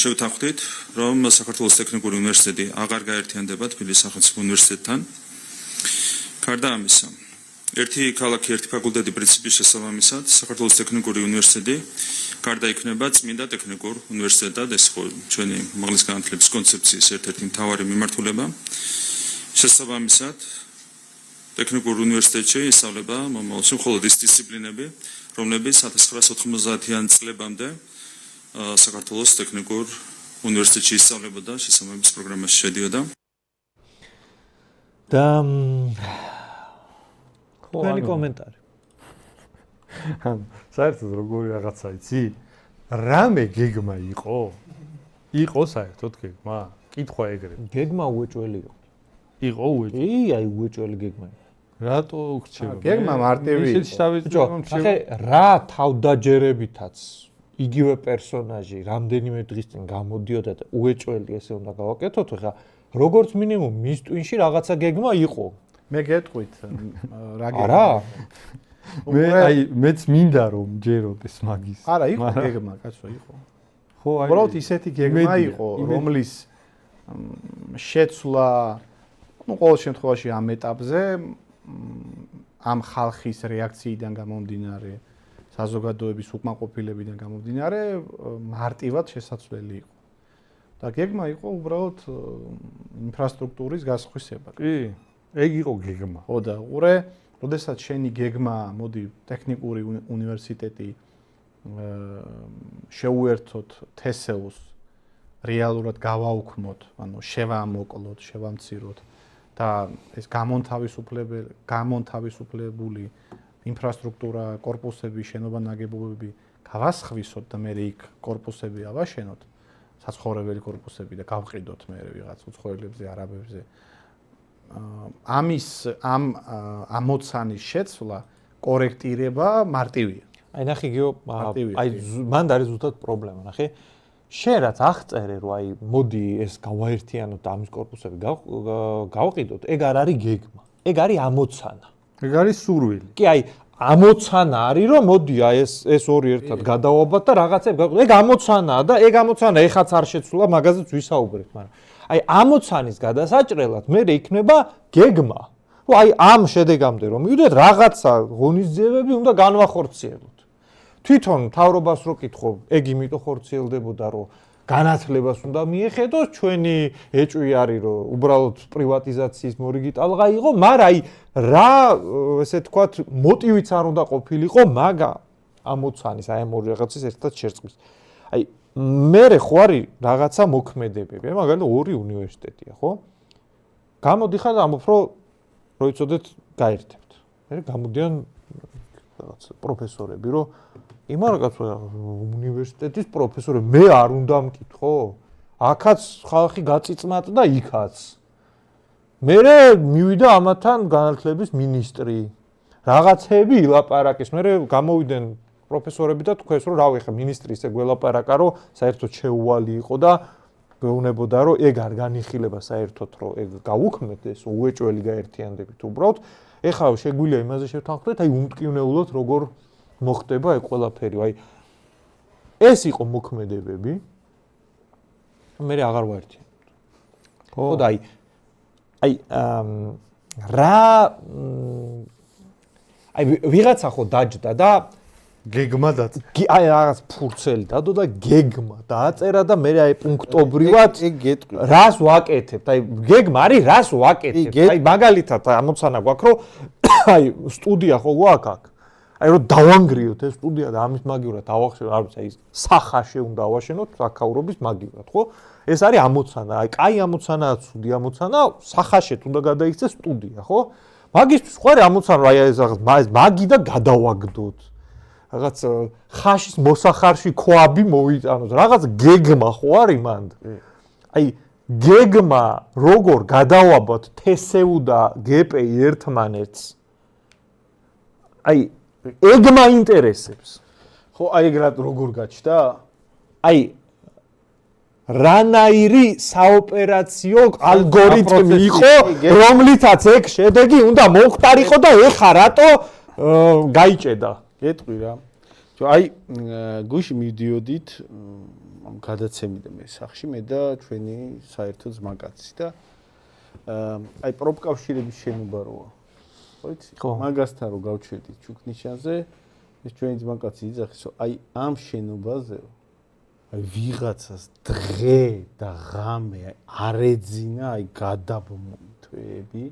შევთანხმდით, რომ საქართველოს ტექნიკური უნივერსიტეტი აღარ გაერთიანდება თბილისის სახელმწიფო უნივერსიტეტთან. გარდა ამისა, ერთი ქალაქი, ერთი ფაკულტეტი პრინციპის შესაბამისად, საქართველოს ტექნიკური უნივერსიტეტი გარდაიქმნება წმინდა ტექნიკურ უნივერსიტეტად, ეს ხო ჩვენი უმაღლესი განათლების კონცეფციის ერთ-ერთი მთავარი მიმართულება. შესაბამისად, ტექნიკურ უნივერსიტეტში ისწავლება მომავალში მხოლოდ ის დისციპლინები, რომლებიც 1990-იან წლებამდე საქართველოს ტექნიკურ უნივერსიტეტში ისწავლებოდა, შესაბამის პროგრამაში შედიოდა. და თქვენი კომენტარი. საერთოდ როგორი რაღაცა იცი? რამე გეგმა იყო? იყო საერთოდ გეგმა? კითხვა ეგრე. გეგმა უეჭველი იყო. იყო უეჭველი? აი უეჭველი გეგმა იყო. რატო გრჩება? გეგმა მარტივი. ახლა რა თავდაჯერებითაც იგივე პერსონაჟი რამდენიმე დღის წინ გამოდიოდა და უეჭველი ესე უნდა გავაკეთოთ, ხა როგორც მინიმუმ მის ტვინში რაღაცა გეგმა იყო. მე გეტყვით რა გეგმა. არა? მეც მინდა რომ ჯეროდეს მაგის. არა, იყო გეგმა, კაცო, იყო. ხო, აი. უბრალოდ ისეთი გეგმა იყო, რომლის შეცვლა, ყოველ შემთხვევაში ამ ეტაპზე ამ ხალხის რეაქციიდან გამომდინარე, საზოგადოების უკმაყოფილებიდან გამომდინარე, მარტივად შესაძლებელი იყო. და გეგმა იყო უბრალოდ ინფრასტრუქტურის გასხვისება. კი, ეგ იყო გეგმა. ხო და უყურე, როდესაც შენი გეგმა, მოდი, ტექნიკური უნივერსიტეტი შეუერთოთ თესეუს, რეალურად გავაუქმოთ, ანუ შევამოკლოთ, შევამციროთ და ეს გამონთავისუფლებული ინფრასტრუქტურა, კორპუსები, შენობა ნაგებობები გავასხვისოთ და მე იქ კორპუსები ავაშენოთ, საცხოვრებელი კორპუსები და გავყიდოთ მე ვიღაც უცხოელებზე, არაბებზე. ამ ამოცანის შეცვლა, კორექტირება მარტივია. აი ნახე გიო, აი მანდ არის ზუსტად პრობლემა, ნახე. შენ რაც აღწერე, რომ აი მოდი ეს გავაერთიანოთ და ამის კორპუსები გავყიდოთ, ეგ არ არის გეგმა. ეგ არის ამოცანა. ეგ არის სურვილი. კი, აი ამოცანა არის, რომ მოდი აი ეს ორი ერთად გადავაბათ და რაღაცები გავყიდოთ. ეგ ამოცანაა და ეგ ამოცანა ეხაც არ შეცვლა, მაგაზეც ვისაუბრეთ, მაგრამ აი ამოცანის გადასაჭრელად მე იქნება გეგმა. რომ აი ამ შედეგამდე რომ მივიდეთ, რაღაცა ღონისძიებები უნდა განვახორციელოთ. თვითონ მთავრობას რო კითხო, ეგ იმიტომ ხორციელდებოდა, რომ განათლებას უნდა მიეხედოს, ჩვენი ეჭვი არის, რომ უბრალოდ პრივატიზაციის მორიგი ტალღა იყო, მაგრამ აი რა ესე თქვათ, მოტივიც არ უნდა ყოფილიყო მაგა ამოცანის, აი ამ ორი რაღაცის ერთად შერწყმის. აი მერე ხო არის რაღაცა მოქმედებები, მაგალითად ორი უნივერსიტეტია, ხო? გამოდიხარ ამბობ, რომ იცოდეთ, გაერთებთ. მე გამოდიან რაღაც პროფესორები, რომ იმან კაცო უნივერსიტეტის პროფესორი მე არ უნდა მკითხო? აქაც ხალხი გაწიწმათ და იქაც. მე მივიდა ამათან განათლების მინისტრი. რაღაცები ილაპარაკეს. მე გამოვიდნენ პროფესორები და თქვეს, რომ რავი, ხა მინისტრი ისე გველაპარაკა, რომ საერთოდ შეუვალი იყო და გეუბნებოდა, რომ ეგ არ განიხილება საერთოდ, რომ ეგ გავუქმეთ ეს უეჭველი გაერთიანდებით. უბრალოდ ეხლა შეგვიძლია იმაზე შევთანხმდეთ, აი უმტკივნეულოდ როგორ მოხდება ეგ ყველაფერი. აი ეს იყო მოქმედებები. მე აღარ ვაერთიანებთ. ხო და აი ვიღაცა ხო დაჯდა და გეგმა დაწერა. აი რაღაც ფურცელი დადო და გეგმა დააწერა და მე აი პუნქტობრივად რას ვაკეთებთ? აი გეგმა არის რას ვაკეთებთ? აი მაგალითად ამოცანა გვაქვს, რომ აი სტუდია ხო გვაქვს აქ. აი რომ დავანგრიოთ ეს სტუდია და ამის მაგივრად დავახშენოთ, არ ვიცი, აი სახაში უნდა ავაშენოთ საკაურობის მაგივრად, ხო? ეს არის ამოცანა, აი კაი ამოცანაა, ცუდი ამოცანა, სახაშეთ უნდა გადაიქცეს სტუდია, ხო? მაგისთვის ხო არის ამოცანა, რომ აი ეს მაგი და გადავაგდოთ. რაღაც ხაშის მოსახარში ქვაბი მოვიტანოთ, რაღაც გეგმა ხო არის მანდ. აი გეგმა როგორ გადავაბოთ თესეუ და გპ ერთმანეთს. აი ეგ მაინტერესებს. ხო, აი ეგ როგორ გაჩნდა? აი რანაირი საოპერაციო ალგორითმი იყო, რომლითაც ეგ შედეგი უნდა მოხდარიყო და ეხა რატო გაიჭედა? გეტყვი რა. აი გუში მივდიოდით ამ გადაცემიდან მე სახში მე და ჩვენი საერთო ძმაკაცი და აი პროფკავშირების შენობა როა. ხო იცი? მაგასთან რო გავჩვენდით ჩუქნიშანზე ეს ჩვენი ძმაკაცი იძახის რომ აი ამ შენობაზე აი ვიღაცას დღე და ღამე არ ეძინა აი გადაბმული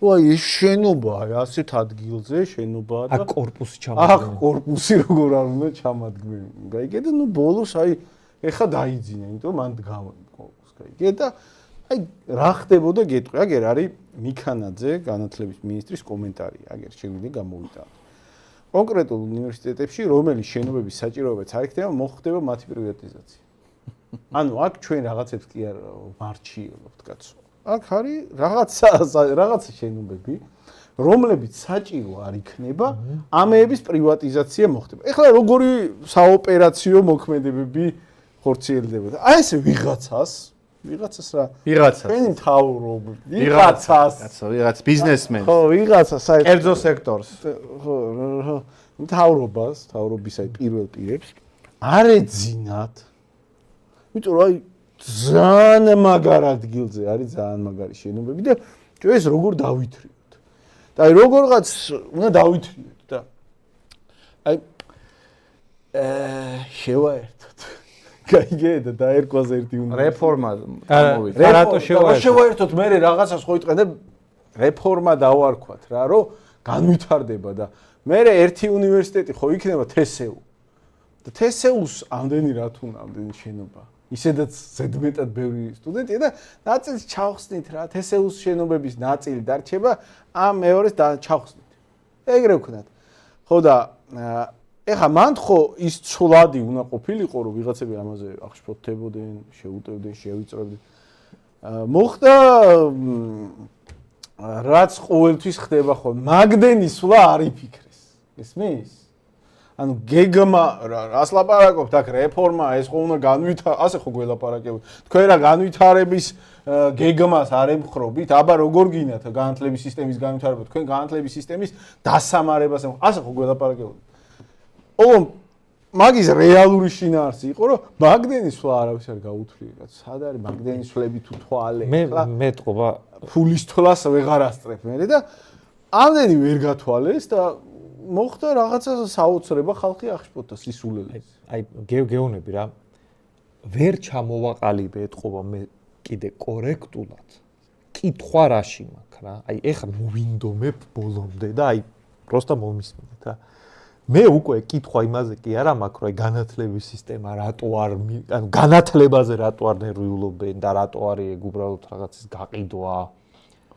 აი ეს შენობა აი ასეთ ადგილზე შენობაა და კორპუსი ჩამოდგმელი. კორპუსი როგორ არ უნდა ჩამოდგმელი. გაიგე და ნუ ბოლოს აი ეხა დაიძინა, იმიტომ მან დგავენ კორპუსს. გაიგე და აი რა ხდებოდა გეტყვი. აგერ არის მიქანაძე განათლების მინისტრის კომენტარი. აგერ შეგვიძლია გამოვიტანოთ. კონკრეტულ უნივერსიტეტებში რომელი შენობების საჭიროებაც არ იქნება, მოხდება მათი პრივატიზაცია. ანუ აქ ჩვენ რაღაცებს კი არ ვარჩიელებთ, კაცო. აქ არის რაღაცა შენობები, რომლებიც საჭირო არ იქნება, ამეების პრივატიზაცია მოხდება. ეხლა როგორი საოპერაციო მოქმედებები ხორციელდება? აი ეს ვიღაცას რა? ვიღაცას. ჩვენი მთავრობა, ვიღაცას ბიზნესმენს. ხო, ვიღაცას აი კერძო სექტორს. ხო, მთავრობის აი პირველ პირებს არ ეძინათ. იმიტომ რომ აი ძალიან მაგარ ადგილზე არის ძალიან მაგარი შენობები და ჩვენ ეს როგორ დავითრიოთ. და აი როგორღაც უნდა დავითრიოთ და აი შევაერთოთ. გაიგე და დაერკვას ერთი უნდა რეფორმა გამოვიდა. რატო შევაერთოთ მე რაღაცას ხო იტყენ და რეფორმა დავარქვათ რა რომ განვითარდება და მე ერთი უნივერსიტეტი ხო იქნება TSU. და TSU-ს ამდენი რა თუ ამდენი შენობა ისედაც ზედმეტად ბევრი სტუდენტია და ნაწილს ჩავხსნით რა TSU-ს შენობების ნაწილი დარჩება ამ მეორეს ჩავხსნით. ეგრე ვქნათ. ხო და ეხა მან ხო ის ცვლადი უნდა ყოფილიყო რომ ვიღაცები ამაზე აღშფოთებოდნენ, შეუტევდნენ, შევიწროდნენ. მოხდა რაც ყოველთვის ხდება ხო მაგდენი სვლა არ იფიქრეს. ესმის? ანუ გეგმა რას ლაპარაკობთ აქ რეფორმა ეს ხო უნდა ასე ხო გველაპარაკებთ თქვენ რა განვითარების გეგმას არ ემხრობით აბა როგორ გინათ განათლების სისტემის განვითარება თქვენ განათლების სისტემის დასამარებას ასე ხო გველაპარაკებთ ოღონდ მაგის რეალური შინაარსი იყო რომ მაგდენის სვლა არავის არ გაუთვლია სად არის მაგდენის სვლები თუ თვალე მე ტყობა ფულის თვლას ვეღარ ასწრებ მე და ამდენი ვერ გათვალეს და მოხდა რაღაცა საოცრება ხალხი აღშფოთდა სისულელეს. აი გეუნები რა. ვერ ჩამოვაყალიბე ეთყობა მე კიდე კორექტულად. კითხვა რაში მაქვს რა. აი ეხლა მოვინდომებ ბოლომდე და აი პროსტა მომისმინეთ რა. მე უკვე კითხვა იმაზე კი არა მაქვს, რომ აი განათლების სისტემა რატო არ ანუ განათლებაზე რატო არ ნერვიულობენ და რატო არის ეგ უბრალოდ რაღაცის გაყიდვა.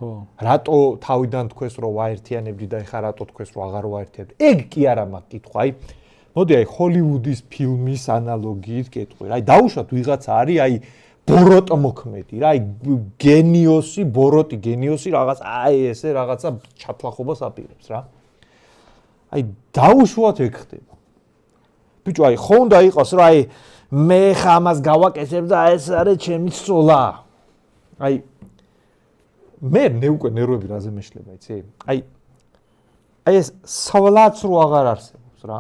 რატო თავიდან თქვეს რომ ვაერთიანებდი და ეხლა რატო თქვეს რომ აღარ ვაერთიანებდი ეგ კი არა მაქვს კითხვა აი მოდი აი ჰოლივუდის ფილმის ანალოგიით გეტყვი რა აი დაუშვათ ვიღაცა არის აი ბოროტ მოქმედი რა აი გენიოსი ბოროტი გენიოსი რაღაც აი ესე რაღაცა ჩათლახობას აპირებს რა აი დაუშვათ ეგ ხდება ბიჭო აი ხო უნდა იყოს რა აი მე ხა ამას გავაკეთებ და ეს არის ჩემი სწოლა აი მე უკვე ნერვები რაზე მეშლება, იცი? აი ეს სვლაც რო აღარ არსებობს რა.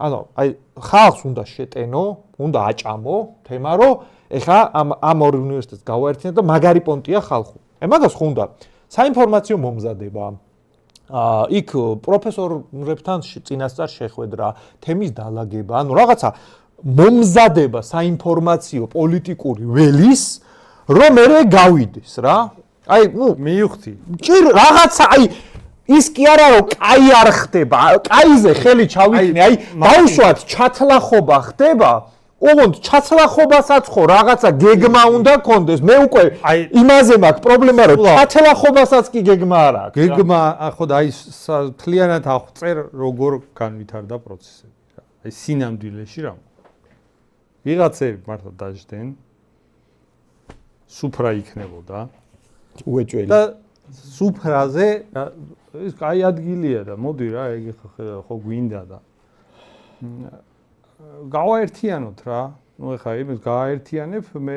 ანუ აი ხალხს უნდა შეტენო, უნდა აჭამო თემა, რომ ეხა ამ ორი უნივერსიტეტს გავაერთიანოთ და მაგარი პონტია ხალხო. აი მაგას ხო უნდა საინფორმაციო მომზადება. იქ პროფესორებთან წინასწარ შეხვედრა, თემის დალაგება, ანუ რაღაცა მომზადება საინფორმაციო პოლიტიკური ველის, რომ მე გავიდეს რა. აი, ნუ მივხვდი. ჭირ რაღაცა, აი ის კი არა რომ კაი არ ხდება, კაიზე ხელი ჩავიქნე, აი დაუშვათ ჩათლახობა ხდება, ოღონდ ჩათლახობასაც ხო რაღაცა გეგმა უნდა კონდეს. მე უკვე იმაზე მაქვს პრობლემა რომ ჩათლახობასაც კი გეგმა არ აქვს. გეგმა ხო და აი თლიანად აღწერ როგორ განვითარდა პროცესები რა. აი სინამდვილეში რა. ვიღაცები მართლა დაждენ. სუფრა იქნებოდა. უეჭველი და სუფრაზე ეს კაი ადგილია და მოდი რა ეგ ხო გვინდა და გავაერთიანოთ რა ნუ ეხა იმის გააერთიანებ მე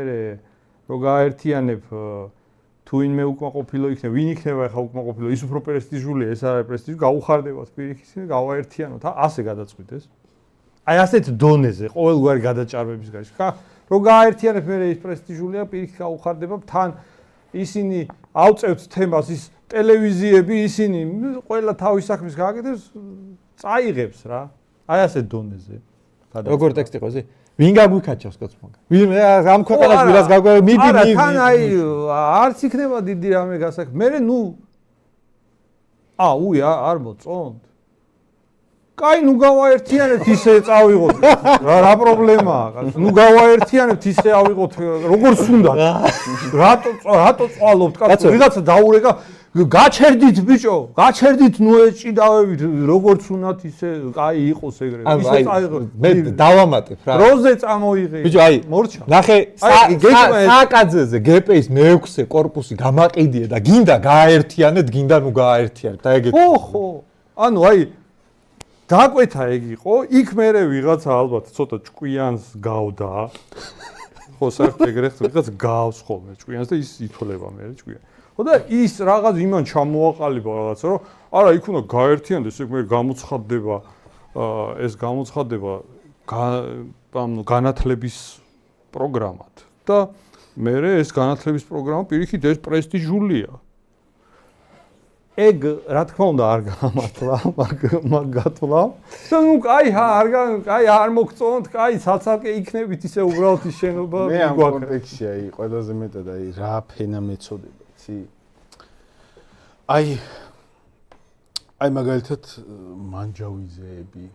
რო გააერთიანებ თუ ვინმე უკმაყოფილო იქნება ვინ იქნება ეხა უკმაყოფილო ის უფრო პრესტიჟულია ეს არის პრესტიჟი გაუხარდებათ პირიქით გავაერთიანოთ ასე გადაწყვიტეს აი ასეთ დონეზე ყოველგვარი გადაჭარბების გარეშე. ხა რო გააერთიანებ მე ის პრესტიჟულია პირიქით გაუხარდება თან ისინი ავწევთ თემას ის ტელევიზიები ისინი ყველა თავის საქმეს გააკეთებს წაიღებს რა. აი ასეთ დონეზე. როგორ ტექსტი იყო ისი? ვინ გაგვიქაჩავს კაც მაგა? ვინ ამ ქვეყანას ვირას გაგვე მიდი არა თან აი არც იქნება დიდი რამე გასაკეთე. მე არ მოწონთ. კაი, ნუ გავაერთიანებთ ისე წავიღოთ. რა პრობლემაა? ნუ გავაერთიანებთ ისე ავიღოთ როგორც უნდა. რატო წვალობთ კაცო? ვიღაცა დაურეკა გაჩერდით ბიჭო, გაჩერდით ნუ ეჭიდავებით როგორც უნდათ ისე კაი იყოს ეგრე. ისე წაიღოთ. მე დავამატებ რა. როზე წამოიღე. ბიჭო, აი, მორჩა. ნახე, სააკაძეზე გპ-ის მე-6 კორპუსი გამაყიდია და გინდა გააერთიანეთ, გინდა ნუ გააერთიანეთ. აი ეგეთი. ხო. ანუ აი დაკვეთა ეგ იყო, იქ მერე ვიღაცა ალბათ ცოტა ჭკვიანს გავდა. ხო, საერთოდ ეგრეთ ვიღაც გავს ხოლმე ჭკვიანს და ის ითოლება მერე ჭკვიანი. ხო და ის რაღაც იმან ჩამოაყალიბა რაღაცა, რომ არა, იქ უნდა გაერთიანდეს, ეგ მე გამოცხადდება ეს გამოცხადდება განათლების პროგრამად. და მერე ეს განათლების პროგრამა პირიქით ეს პრესტიჟულია. ეგ რა თქმა უნდა არ გამართლა, მაგ გათვლა. და ნუ კაი არ მოგწონთ, კაი საცალკე იქნებით ისე უბრალოდ ის შენობა მე ამ კონტექსტში აი ყველაზე მეტად აი რა ფენა მეწოდება, იცი? აი მაგალითად მანჯავიზეები,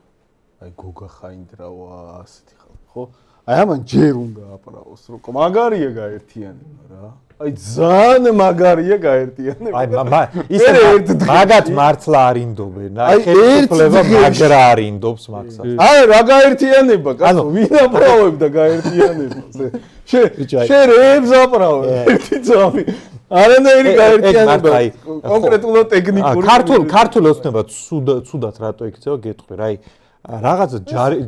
აი გოგა ხაინდრავა, ასეთი ხალხი, ხო? აი ამან ჯერ უნდა აპრავოს, რომ მაგარია გაერთიანება რა. აი ძალიან მაგარია გაერთიანება. აი ისე მაგათ მართლა არინდობენ. აი ხელისუფლება მაგრა არინდობს მაგას. აი რა გაერთიანება, კაცო, ვინ აპრავებდა გაერთიანებას? შენ რებს აპრავებ? ერთი ძამი. არანაირი გაერთიანება. კონკრეტულად ტექნიკური. ქართულ ოცნებად ცუდად რატო იქცევა გეტყვი რა. აი რაღაცა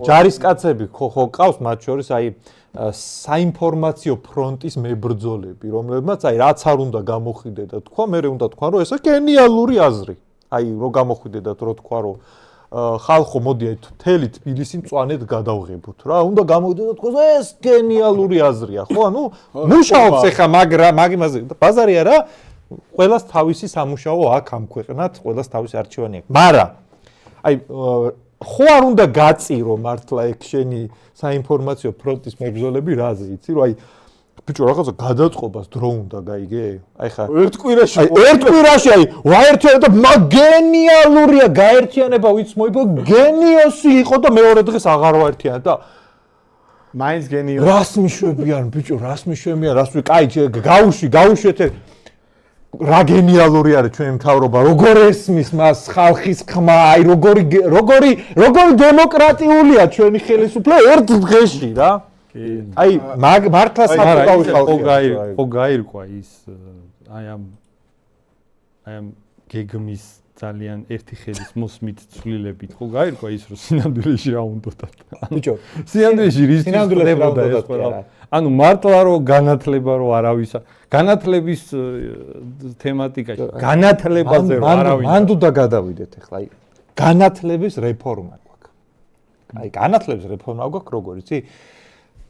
ჯარისკაცები ხო ყავს მათ შორის აი საინფორმაციო ფრონტის მებრძოლები, რომლებმაც აი რაც არ უნდა გამოხიდედათ თქვა, მე უნდა თქვა რომ ესა გენიალური აზრი. აი რო გამოხიდედათ რო თქვა რომ ხალხო მოდი აი თელი თბილისი მწვანედ გადავღებოთ რა. უნდა გამოხიდედათ თქვა ეს გენიალური აზრია, ხო? ანუ მუშაობს ეხა მაგიმაზე ბაზარია რა. ყველას თავისი სამუშაო აქვს ამ ქვეყნად, ყველას თავისი არჩევანი აქვს. მაგრამ აი ხო არ უნდა გაწირო მართლა ეგ შენი საინფორმაციო ფრონტის მებრძოლები რაზე იცი რომ აი ბიჭო რაღაცა გადაწყობას დრო უნდა გაიგე აი ხა ერთ კვირაში აი ვაერთიანე და მაგენიალურია გაერთიანება ვიც მოიგო გენიოსი იყო და მეორე დღეს აღარ ვაერთიანე და მაინც გენიოსი რას მიშვებიან ბიჭო რას მიშვებიან რას ვი გაუშვეთ რა გენიალური არის ჩვენი მთავრობა როგორ ესმის მას ხალხის ხმა აი როგორი დემოკრატიულია ჩვენი ხელისუფლება ერთ დღეში რა აი მართლა საკუთარი ხალხი ხო გაირკვა ის აი ამ გეგმის ძალიან ერთი ხელის მოსმით ცვლილებით ხო გაირკვა ის რომ სინამდვილეში რა უნდათ ბიჭო სინამდვილეში რის ხდებოდა ეს ყველა ანუ მართლა რომ განათლება რომ არავის განათლების თემატიკაში განათლებაზე რომ არავის მან უნდა გადავიდეთ ახლა აი განათლების რეფორმა გვაქვს აი განათლების რეფორმა გვაქვს როგორ იცი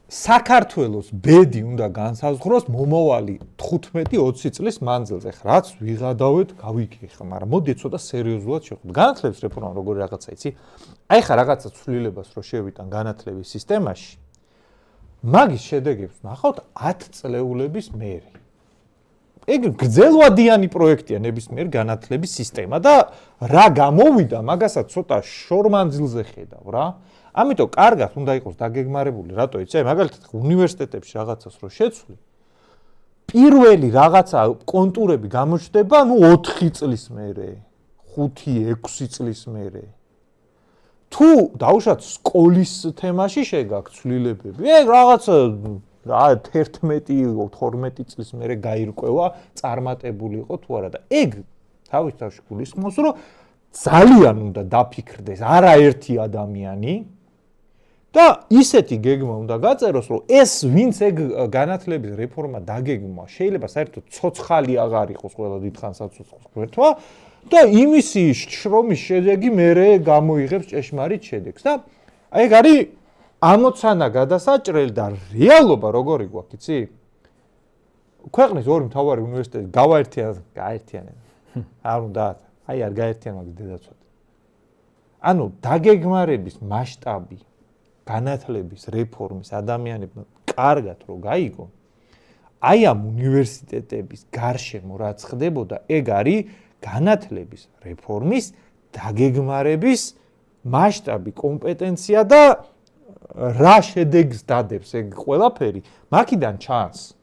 საქართველოს ბედი უნდა განსაზღვროს მომავალი 15-20 წლის მანძილზე. რაც ვიღადავთ, გავიგე ხა, მაგრამ მოდი ცოტა სერიოზულად შევხვდეთ. განათლების რეფორმა როგორი რაღაცა იცი? აი ხა რაღაცა ცვლილებას რო შევიტან განათლების სისტემაში. მაგის შედეგებს ნახავთ 10 წლეულების მერე. ეგ გრძელვადიანი პროექტია ნებისმიერ განათლების სისტემა და რა გამოვიდა, მაგასაც ცოტა შორმანძილზე ხედავ რა. ამიტომ კარგად უნდა იყოს დაგეგმარებული, რატო იცი? მაგალითად, უნივერსიტეტებში რაღაცას რო შეცვლი, პირველი რაღაცა კონტურები გამოჩნდება, 4 წლის მერე, 5-6 წლის მერე. თუ დაუშვათ სკოლის თემაში შეგაქვს ცვლილებები, ეგ რაღაცა 11-12 წლის მერე გაირკვევა, წარმატებული იყო თუ არა და ეგ თავის თავში გულისხმობს, რომ ძალიან უნდა დაფიქრდეს არაერთი ადამიანი და ისეთი გეგმა უნდა გაწეროს, რომ ეს ვინც ეგ განათლების რეფორმა დაგეგმვა, შეიძლება საერთოდ ცოცხალი აღარ იყოს ყველა დიდხანს აცოცხლოს გვერდვა და იმისი შრომის შედეგი მერე გამოიღებს ჭეშმარიტ შედეგს და აი ეგ არის ამოცანა გადასაჭრელი და რეალობა როგორი გვაქვს, იცი? ქვეყნის ორი მთავარი უნივერსიტეტი გააერთიანენ. არ უნდა, აი არ გაერთიანა მაგ დედაცვად. ანუ დაგეგმარების მასშტაბი, განათლების რეფორმის ადამიანებმა კარგად რო გაიგონ, აი ამ უნივერსიტეტების გარშემო რაც ხდებოდა, ეგ არის განათლების რეფორმის დაგეგმარების მასშტაბი, კომპეტენცია და რა შედეგს დადებს ეგ ყველაფერი, მაქედან ჩანს.